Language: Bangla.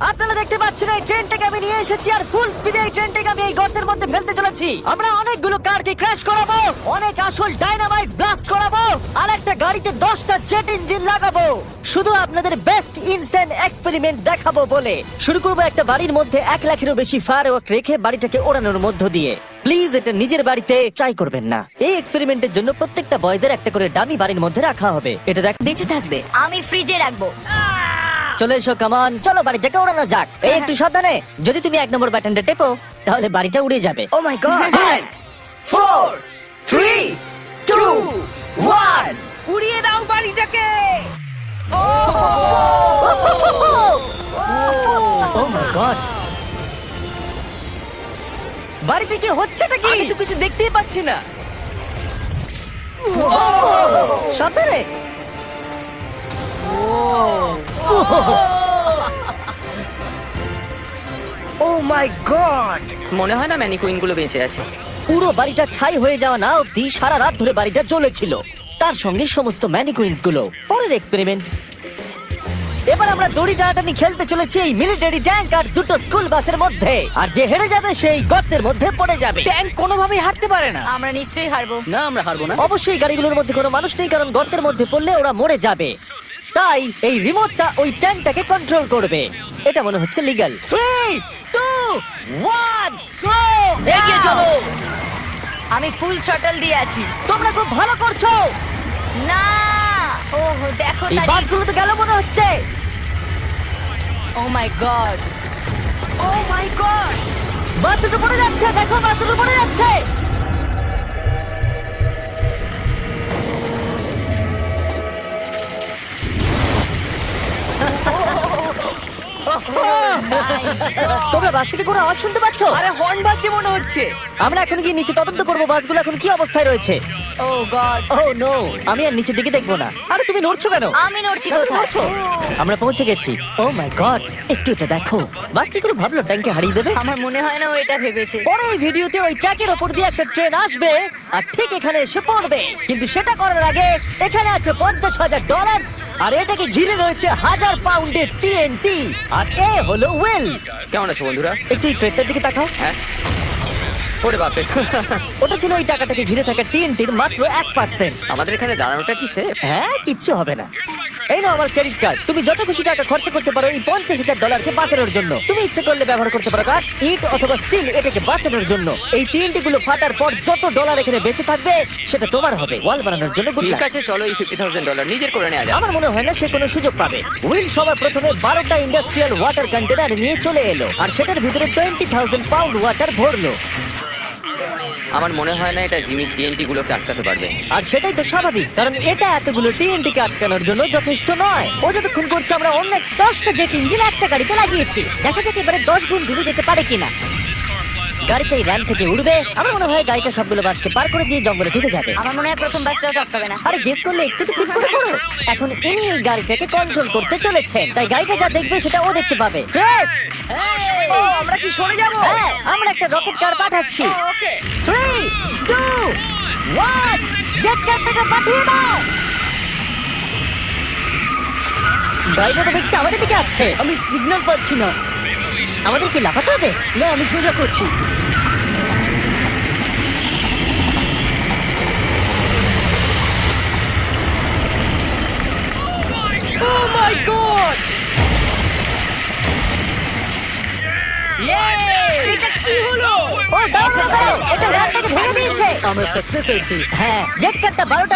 আপনারা দেখতে পাচ্ছেন এই ট্রেনটাকে আমি নিয়ে এসেছি আর ফুল স্পিডে এই ট্রেনটাকে আমি এই গর্তের মধ্যে ফেলতে চলেছি। আমরা অনেকগুলো কারকে ক্র্যাশ করাবো, অনেক আসল ডাইনামাইট ব্লাস্ট করাবো, আর একটা গাড়িতে 10টা জেট ইঞ্জিন লাগাবো, শুধু আপনাদের বেস্ট ইনসেন এক্সপেরিমেন্ট দেখাবো বলে। শুরু করবো একটা বাড়ির মধ্যে 1 লাখেরও বেশি ফায়ারওয়ার্ক রেখে বাড়িটাকে ওড়ানোর মধ্য দিয়ে। প্লিজ এটা নিজের বাড়িতে ট্রাই করবেন না। এই এক্সপেরিমেন্টের জন্য প্রত্যেকটা বয়েজের একটা করে ডামি বাড়ির মধ্যে রাখা হবে। এটা দেখ বেঁচে থাকবে। আমি ফ্রিজে রাখবো। চলে এসো, কামান, চলো বাড়িটাকে ওড়ানো যাক। এই একটু সাবধানে, যদি তুমি 1 নম্বর বাটনটা টেপো তাহলে বাড়িটা উড়ে যাবে। ও মাই গড! 4 3 2 1 উড়িয়ে দাও বাড়িটাকে। ও মাই গড! বাড়িতে কি হচ্ছেটা কি? আমি তো কিছু দেখতেই পাচ্ছি না। সাবধানে! ও মাই গড, মনে হয় না ম্যানিকুইন গুলো বেঁচে আছে। পুরো বাড়িটা ছাই হয়ে যাওয়া না অব্দি সারা রাত ধরে বাড়িটা জ্বলেছিল, তার সঙ্গে সমস্ত ম্যানিকুইন্স গুলো। পরের এক্সপেরিমেন্ট, এবার আমরা দড়ি টানাটানি খেলতে চলেছি এই মিলিটারি ট্যাঙ্ক আর 2টো স্কুল বাসের মধ্যে, আর যে হেরে যাবে সেই গর্তের মধ্যে পড়ে যাবে। ট্যাঙ্ক কোনোভাবেই হারতে পারে না। আমরা নিশ্চয়ই হারবো। না, আমরা হারবো না। অবশ্যই গাড়িগুলোর মধ্যে কোনো মানুষ নেই, কারণ গর্তের মধ্যে পড়লে ওরা মরে যাবে। তাই এই রিমোটটা ওই ট্যাঙ্কটাকে কন্ট্রোল করবে। এটা মনে হচ্ছে লিগ্যাল। 3 2 1 গো! এগিয়ে চলো। আমি ফুল থ্রটল দিয়ে আছি। তোমরা খুব ভালো করছো। না, ওহ দেখো এই তারিখ। বাসগুলো তো গেল মনে হচ্ছে। ও মাই গড, ও মাই গড, বাস দুটো পড়ে যাচ্ছে, দেখো বাস দুটো পড়ে যাচ্ছে। তোমরা বাস থেকে কোনো আওয়াজ শুনতে পাচ্ছ? আরে হর্ন বাজছে মনে হচ্ছে। আমরা এখন গিয়ে নিচে তদন্ত করবো বাসগুলো এখন কি অবস্থায় রয়েছে। ও গড। ও নো, আমি আর নিচের দিকে দেখবো না। আরে তুমি নড়ছো কেন? আমি নড়ছি কেন কোথায়? নড়ছো? আমরা পৌঁছে গেছি। ও মাই গড, একটু এটা দেখো। বাস কি করে ভাবলো ট্যাঙ্কে হারিয়ে দেবে? আমার মনে হয় না ও এটা ভেবেছে। পরে এই ভিডিওতে ওই ট্র্যাকের ওপর দিয়ে একটা ট্রেন আসবে আর ঠিক এখানে এসে পড়বে, কিন্তু সেটা করার আগে এখানে আছে $50,000 আর এটাকে ঘিরে রয়েছে 1000 পাউন্ডের TNT। আর এ হলো উইল। কেমন আছো বন্ধুরা? একটু এই ট্রেনটার দিকে তাকাও। হ্যাঁ, ওরে বাপরে। ওটা ছিল ওই টাকাটাকে ঘিরে থাকা TNT-র মাত্র 1%। আমাদের এখানে দাঁড়ানোটা কি সেফ? হ্যাঁ, কিচ্ছু হবে না। এই নাও আমার ক্রেডিট কার্ড, তুমি যত খুশি টাকা খরচা করতে পারো এই $50,000 বাঁচানোর জন্য। তুমি ইচ্ছে করলে ব্যবহার করতে পারো কাঠ, ইট অথবা স্টিল এটাকে বাঁচানোর জন্য। এই TNT গুলো ফাটার পর যত ডলার এখানে বেঁচে থাকবে সেটা তোমার হবে। ওয়াল বানানোর জন্য good ঠিক luck। আছে, চলো এই $50,000 নিজের করে নেওয়া যাক। আমার মনে হয় না সে কোনো সুযোগ পাবে। উইল সবার প্রথমে 12টা ইন্ডাস্ট্রিয়াল ওয়াটার কন্টেনার নিয়ে চলে এলো আর সেটার ভিতরে 20,000 পাউন্ড ওয়াটার ভরলো। আমার মনে হয় না এটা জিমি TNT গুলোকে আটকাতে পারবে। আর সেটাই তো স্বাভাবিক, কারণ এটা এতগুলো TNT কে আটকানোর জন্য যথেষ্ট নয়। ও যতক্ষণ করছে আমরা অন্য 10টা জেট ইঞ্জিন একটা গাড়িতে লাগিয়েছি। দেখা যাক এবারে 10 গুণ দূরে যেতে পারে কিনা। গাড়িতে এই রান থেকে উঠবে। আমার মনে হয় গাড়িটা সবগুলো বাসকে পার করে দিয়ে জঙ্গলে ঢুকে যাবে। আমার মনে হয় প্রথম বাসটাও টপকাবে না। আরে গেস করলে একটু তো ঠিক করে করো। এখন ইনি এই গাড়িটাকে কন্ট্রোল করতে চলেছেন, তাই গাড়িটা যা দেখবে সেটা ও দেখতে পাবে। ক্রেস! ও, আমরা কি সরে যাব? হ্যাঁ, আমরা একটা রকেট কার পাঠাচ্ছি। ওকে। 3 2 1 জেট কারটাকে পাঠিয়ে দাও। গাড়িটা তো দেখছি আমাদের দিকে আসছে। আমি সিগন্যাল পাচ্ছি না। আমাদের কি লাফাতে হবে? না, আমি সোজা করছি। ও মাই গড! এটা কি হলো? ও দাঁড়াও দাঁড়াও, এটা রানটাকে ভেঙে দিয়েছে। আমরা সাকসেস হয়েছি। হ্যাঁ, জেট কারটা 12টা